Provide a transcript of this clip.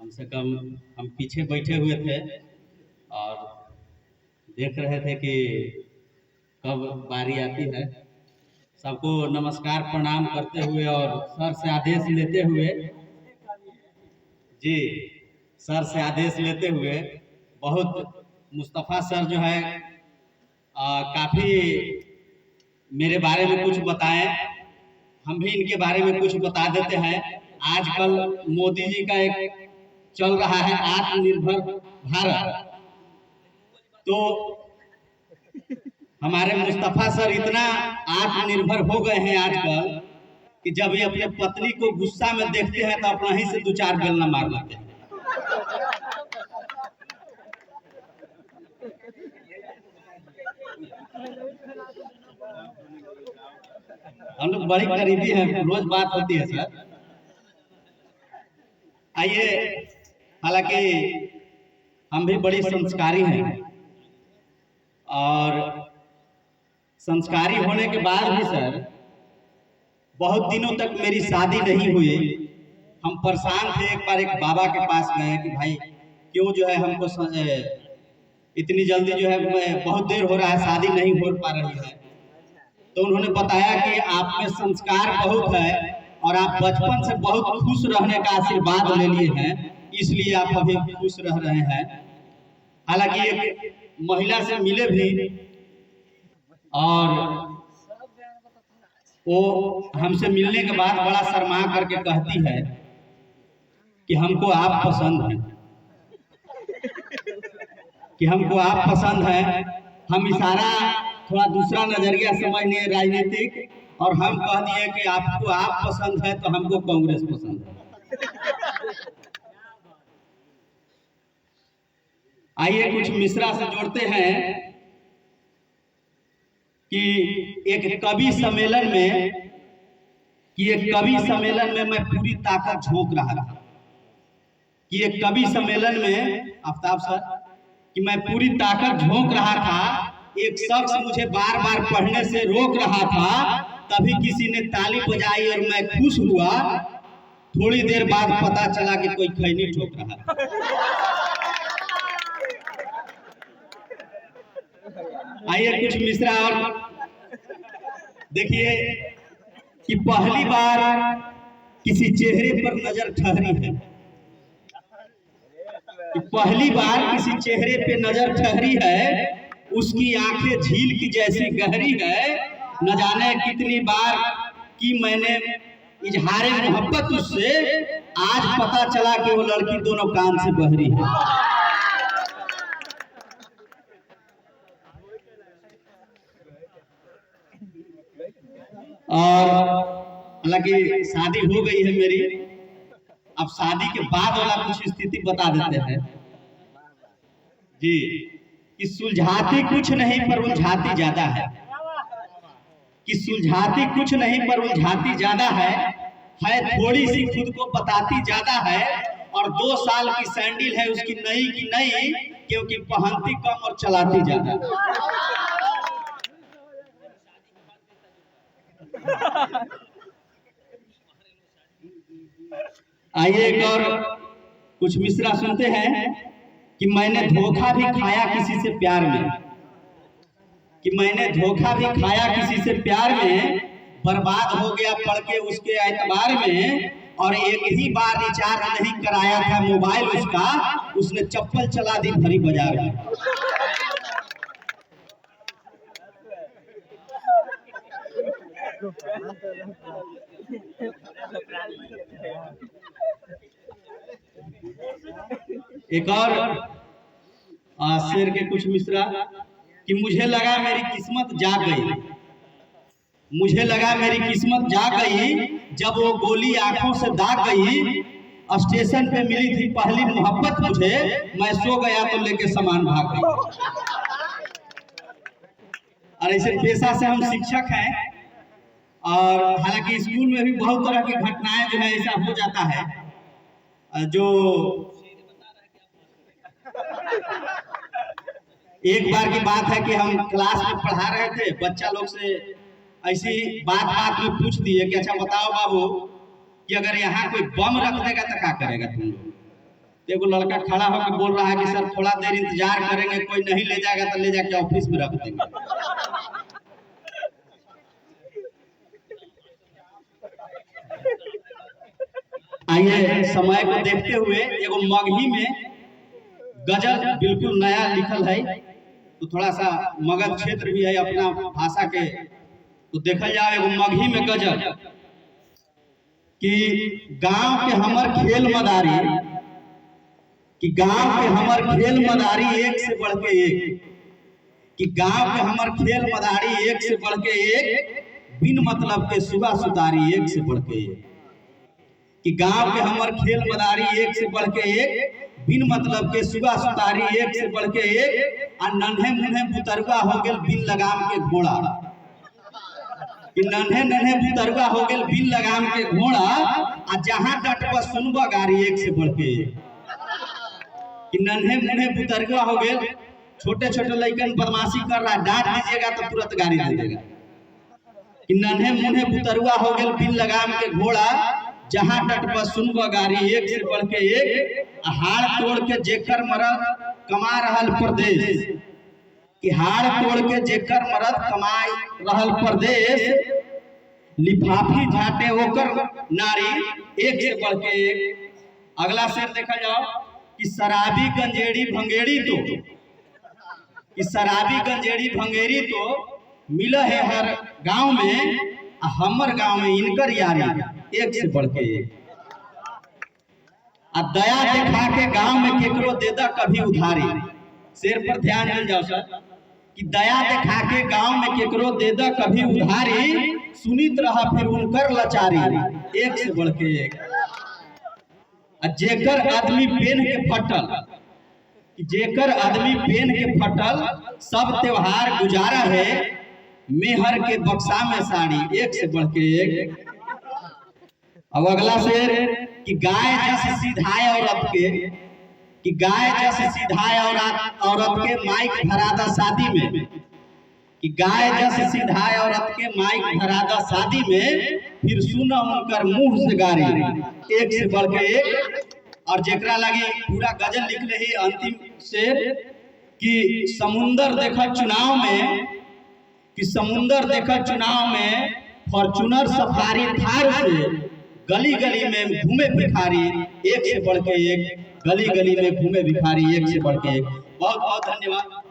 कम से कम हम पीछे बैठे हुए थे और देख रहे थे कि कब बारी आती है। सबको नमस्कार प्रणाम करते हुए और सर से आदेश लेते हुए, जी सर से आदेश लेते हुए, बहुत मुस्तफ़ा सर जो है काफ़ी मेरे बारे में कुछ बताएं, हम भी इनके बारे में कुछ बता देते हैं। आजकल मोदी जी का एक चल रहा है आत्मनिर्भर भारत, तो हमारे मुस्तफ़ा सर इतना आत्मनिर्भर हो गए हैं आजकल कि जब ये अपने पत्नी को गुस्सा में देखते हैं तो अपना ही से दो चार बेलना मार लेते हैं। हम लोग बड़ी करीबी हैं, रोज बात होती है सर। आइए, हालांकि हम भी बड़ी संस्कारी हैं और संस्कारी होने के बाद भी सर बहुत दिनों तक मेरी शादी नहीं हुई। हम परेशान थे, एक बार एक बाबा के पास गए कि भाई क्यों जो है हमको इतनी जल्दी जो है बहुत देर हो रहा है, शादी नहीं हो पा रही है। तो उन्होंने बताया कि आप में संस्कार बहुत है और आप बचपन से बहुत खुश रहने का आशीर्वाद ले लिए हैं, इसलिए आप अभी खुश रह रहे हैं। हालांकि एक महिला से मिले भी और वो हमसे मिलने के बाद बड़ा शर्मा करके कहती है कि हमको आप पसंद हैं, कि हमको आप पसंद हैं। हम इशारा थोड़ा दूसरा नजरिया समझने राजनीतिक, और हम कह दिए कि आपको आप पसंद है तो हमको कांग्रेस पसंद है। आइए कुछ मिश्रा से जोड़ते हैं कि एक कवि सम्मेलन में मैं पूरी ताकत झोंक रहा था, कि एक कवि सम्मेलन में आफ्ताब सर कि मैं पूरी ताकत झोंक रहा था। एक शख्स मुझे बार बार पढ़ने से रोक रहा था, तभी किसी ने ताली बजाई और मैं खुश हुआ। थोड़ी देर बाद पता चला कि कोई खैनी ठोक रहा है। आइए कुछ मिश्रा और देखिए कि पहली बार किसी चेहरे पर नजर ठहरी है, कि पहली बार किसी चेहरे पे नजर ठहरी है, उसकी आंखें झील की जैसी गहरी है। न जाने कितनी बार की मैंने इजहारे मोहब्बत उससे, आज पता चला कि वो लड़की दोनों कान से बहरी है। और हालांकि शादी हो गई है मेरी, अब शादी के बाद वाला कुछ स्थिति बता देते हैं जी, कि सुलझाती कुछ नहीं पर उलझाती ज्यादा है, कि सुलझाती कुछ नहीं पर उलझाती ज्यादा है थोड़ी सी खुद को बताती ज्यादा है, और 2 साल की सैंडल है उसकी नई की नई, क्योंकि पहनती कम और चलाती ज्यादा। आइए एक और कुछ मिश्रा सुनते हैं कि मैंने धोखा भी खाया किसी से प्यार में, कि मैंने धोखा भी खाया किसी से प्यार में, बर्बाद हो गया पढ़ के उसके एतबार में, और एक ही बार रिचार्ज नहीं कराया था मोबाइल उसका, उसने चप्पल चला दी भरी बाजार में। एक और शेर के कुछ मिश्रा कि मुझे लगा मेरी किस्मत जाग गई, मुझे लगा मेरी किस्मत जाग गई, जब वो गोली आंखों से दाग गई। स्टेशन पे मिली थी पहली मोहब्बत मुझे, मैं सो गया तो लेके सामान भाग गई। और ऐसे पेशा से हम शिक्षक हैं, और हालांकि स्कूल में भी बहुत तरह की घटनाएं जो है ऐसा हो जाता है, जो एक बार की बात है कि हम क्लास में पढ़ा रहे थे, बच्चा लोग से ऐसी बात में पूछ दिए कि अच्छा बताओ बाबू कि अगर यहाँ कोई बम रख देगा तो क्या करेगा तुम लोग। तो एगो लड़का खड़ा होकर बोल रहा है कि सर थोड़ा देर इंतजार करेंगे, कोई नहीं ले जाएगा तो ले जाके ऑफिस में रख देंगे। आइए समय को देखते हुए एगो मगही में गजल बिल्कुल नया लिखल है, तो थोड़ा सा मगध क्षेत्र भी है अपना भाषा के, तो देखल जाए एगो मगही में गजल कि गांव के हमर खेल मदारी, कि गांव के हमर खेल मदारी एक से बढ़ के एक, कि गांव के हमर खेल मदारी एक से बढ़ के एक, बिन मतलब के सुबह सुतारी एक से बढ़ के एक, कि गांव के हमर खेल मदारी एक से बढ़ के एक, बिन मतलब के सुबह सुतारी एक से बढ़ के एक, आ नन्हे मुन्हे बुतरुआ हो गेल बिन लगाम के घोड़ा, कि नन्हे नन्हे बुतरुआ हो गेल बिन लगाम के घोड़ा, आ जहां डटवा सुनबा गाड़ी एक से बढ़ के एक, कि नन्हे मुन्हे बुतरुआ हो गेल, छोटे छोटे लड़कन बदमाशी कर रहा है, डांट दीजिएगा तो तुरंत गाड़ी दे देगा, कि नन्हे मुन्हे बुतरुआ हो गेल बिन लगाम के घोड़ा, जहां डट पर सुनबा गाड़ी एक से बढ़ के एक, हाड़ तोड़ के जेकर मरद कमा रहल परदेश, कि हाड़ तोड़ के जेकर मरद कमाई रहल परदेश, लिफाफी झाटे ओकर नारी एक से बढ़ के एक। अगला शेर देखा जाओ कि शराबी गंजेड़ी भंगेड़ी तो, कि शराबी गंजेड़ी भंगेड़ी तो मिल है हर गांव में, हमर गांव में इनकर यारी एक से बढ़ के एक। दया दिखा के गांव में केकरो दे दा कभी उधारी, शेर पर ध्यान दे जाओ सर, कि दया दिखा के गांव में केकरो दे दा कभी उधारी, सुनित रहा फिर उनकर लाचारी एक से बढ़ के एक। जेकर आदमी पेन के फटल, जेकर आदमी पेन के फटल, सब त्योहार गुजारा है, मेहर के बक्सा में साड़ी एक से बढ़ के एक। अब अगला शेर कि गाय जस सीधाए औरत के, कि गाय जस सीधाए औरत के माइक धरादा शादी में, कि गाय जस सीधाए औरत के माइक धरादा शादी में, फिर सुना उनकर मुंह से गारी एक से बढ़ के एक। और जेकरा लगे पूरा गजल लिख ले ही अंतिम शेर कि समुंदर देखा चुनाव में, कि समुंदर देखा चुनाव में, फॉर्चूनर सफारी थार से गली गली में घूमे भिखारी एक से बढ़ के एक, गली गली में घूमे भिखारी एक से बढ़ के एक। बहुत बहुत धन्यवाद।